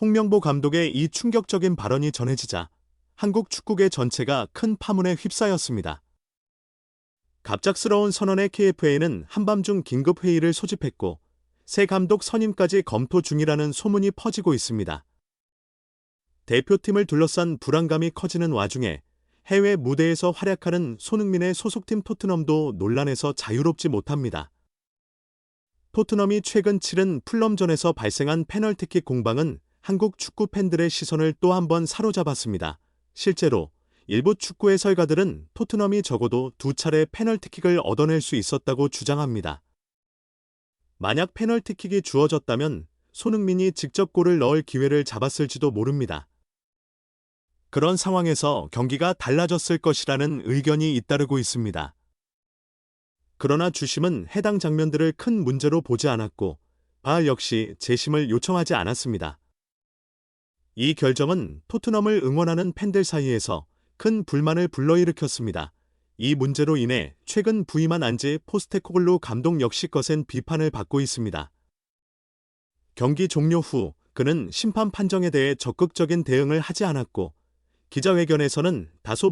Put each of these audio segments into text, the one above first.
홍명보 감독의 이 충격적인 발언이 전해지자 한국 축구계 전체가 큰 파문에 휩싸였습니다. 갑작스러운 선언에 KFA는 한밤중 긴급회의를 소집했고 새 감독 선임까지 검토 중이라는 소문이 퍼지고 있습니다. 대표팀을 둘러싼 불안감이 커지는 와중에 해외 무대에서 활약하는 손흥민의 소속팀 토트넘도 논란에서 자유롭지 못합니다. 토트넘이 최근 치른 풀럼전에서 발생한 페널티킥 공방은 한국 축구 팬들의 시선을 또 한 번 사로잡았습니다. 실제로 일부 축구 해설가들은 토트넘이 적어도 2차례 페널티킥을 얻어낼 수 있었다고 주장합니다. 만약 페널티킥이 주어졌다면 손흥민이 직접 골을 넣을 기회를 잡았을지도 모릅니다. 그런 상황에서 경기가 달라졌을 것이라는 의견이 잇따르고 있습니다. 그러나 주심은 해당 장면들을 큰 문제로 보지 않았고 VAR 역시 재심을 요청하지 않았습니다. 이 결정은 토트넘을 응원하는 팬들 사이에서 큰 불만을 불러일으켰습니다. 이 문제로 인해 최근 부임한 안제 포스테코글루 감독 역시 거센 비판을 받고 있습니다. 경기 종료 후 그는 심판 판정에 대해 적극적인 대응을 하지 않았고 기자회견에서는 다소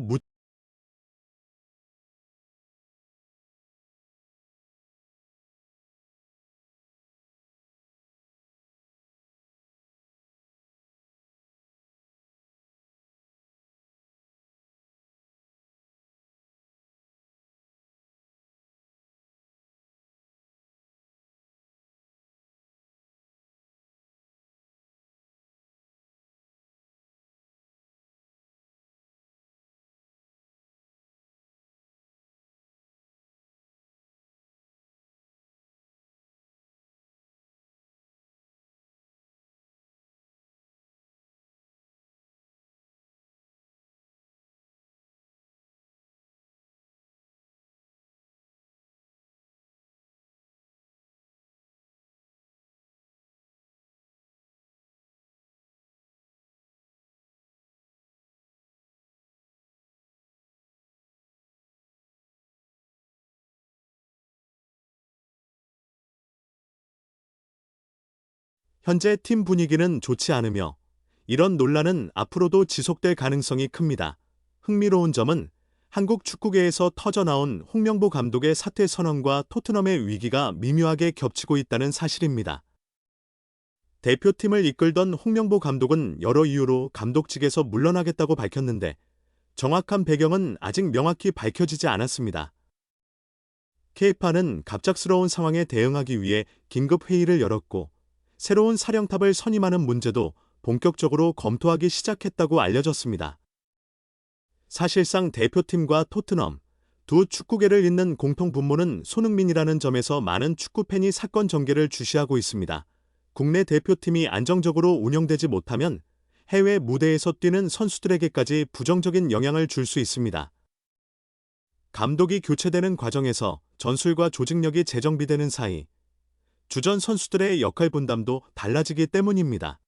현재 팀 분위기는 좋지 않으며 이런 논란은 앞으로도 지속될 가능성이 큽니다. 흥미로운 점은 한국 축구계에서 터져나온 홍명보 감독의 사퇴 선언과 토트넘의 위기가 미묘하게 겹치고 있다는 사실입니다. 대표팀을 이끌던 홍명보 감독은 여러 이유로 감독직에서 물러나겠다고 밝혔는데 정확한 배경은 아직 명확히 밝혀지지 않았습니다. 케이파는 갑작스러운 상황에 대응하기 위해 긴급 회의를 열었고 새로운 사령탑을 선임하는 문제도 본격적으로 검토하기 시작했다고 알려졌습니다. 사실상 대표팀과 토트넘, 두 축구계를 잇는 공통 분모는 손흥민이라는 점에서 많은 축구팬이 사건 전개를 주시하고 있습니다. 국내 대표팀이 안정적으로 운영되지 못하면 해외 무대에서 뛰는 선수들에게까지 부정적인 영향을 줄 수 있습니다. 감독이 교체되는 과정에서 전술과 조직력이 재정비되는 사이 주전 선수들의 역할 분담도 달라지기 때문입니다.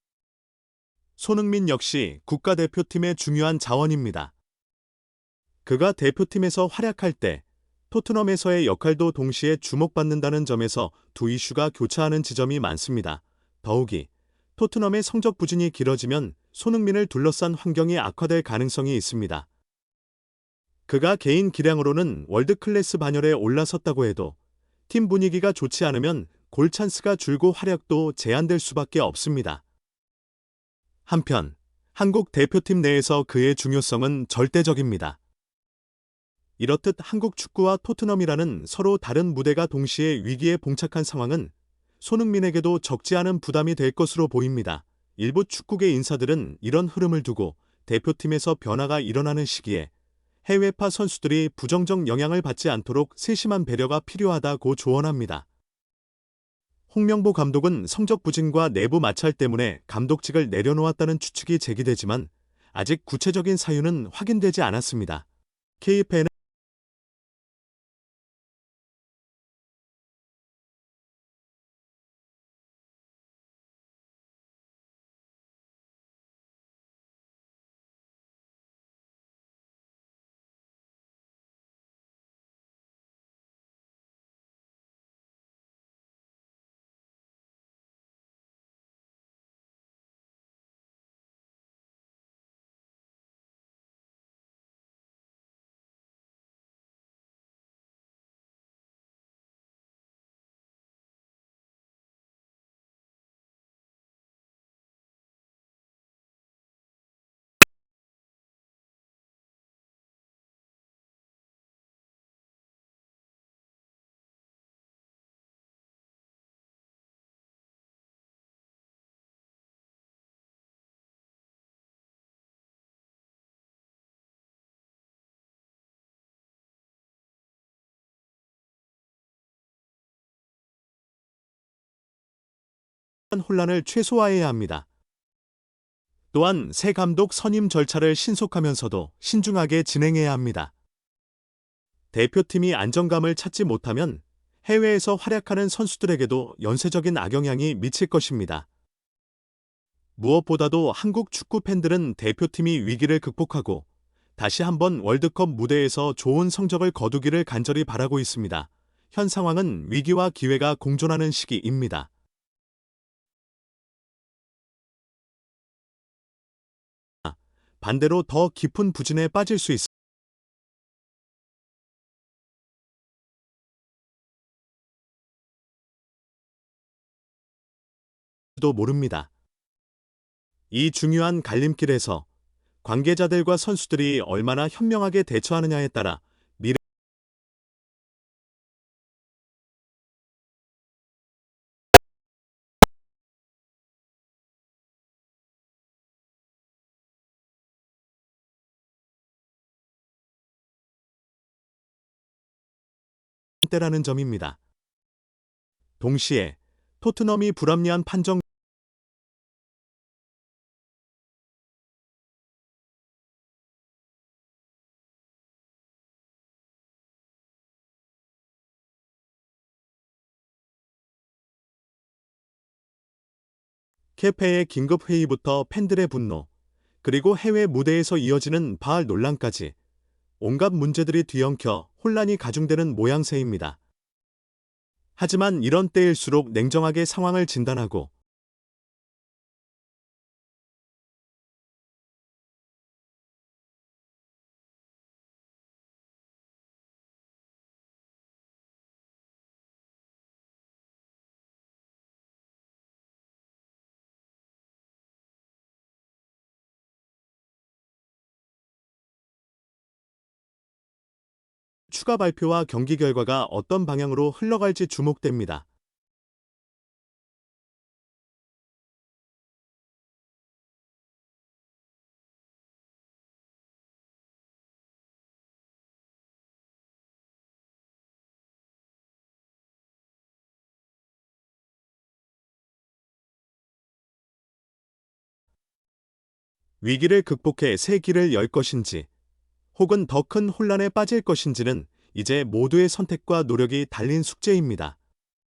손흥민 역시 국가대표팀의 중요한 자원입니다. 그가 대표팀에서 활약할 때 토트넘에서의 역할도 동시에 주목받는다는 점에서 두 이슈가 교차하는 지점이 많습니다. 더욱이 토트넘의 성적 부진이 길어지면 손흥민을 둘러싼 환경이 악화될 가능성이 있습니다. 그가 개인 기량으로는 월드클래스 반열에 올라섰다고 해도 팀 분위기가 좋지 않으면 골 찬스가 줄고 활약도 제한될 수밖에 없습니다. 한편 한국 대표팀 내에서 그의 중요성은 절대적입니다. 이렇듯 한국 축구와 토트넘이라는 서로 다른 무대가 동시에 위기에 봉착한 상황은 손흥민에게도 적지 않은 부담이 될 것으로 보입니다. 일부 축구계 인사들은 이런 흐름을 두고 대표팀에서 변화가 일어나는 시기에 해외파 선수들이 부정적 영향을 받지 않도록 세심한 배려가 필요하다고 조언합니다. 홍명보 감독은 성적 부진과 내부 마찰 때문에 감독직을 내려놓았다는 추측이 제기되지만 아직 구체적인 사유는 확인되지 않았습니다. KFA는 혼란을 최소화해야 합니다. 또한 새 감독 선임 절차를 신속하면서도 신중하게 진행해야 합니다. 대표팀이 안정감을 찾지 못하면 해외에서 활약하는 선수들에게도 연쇄적인 악영향이 미칠 것입니다. 무엇보다도 한국 축구 팬들은 대표팀이 위기를 극복하고 다시 한번 월드컵 무대에서 좋은 성적을 거두기를 간절히 바라고 있습니다. 현 상황은 위기와 기회가 공존하는 시기입니다. 반대로 더 깊은 부진에 빠질 수 있을지도 모릅니다. 이 중요한 갈림길에서 관계자들과 선수들이 얼마나 현명하게 대처하느냐에 따라 미래라는 점입니다. 동시에 토트넘이 불합리한 판정도 케페의 긴급 회의부터 팬들의 분노, 그리고 해외 무대에서 이어지는 바알 논란까지 온갖 문제들이 뒤엉켜 혼란이 가중되는 모양새입니다. 하지만 이런 때일수록 냉정하게 상황을 진단하고 추가 발표와 경기 결과가 어떤 방향으로 흘러갈지 주목됩니다. 위기를 극복해 새 길을 열 것인지 혹은 더 큰 혼란에 빠질 것인지는 이제 모두의 선택과 노력이 달린 숙제입니다.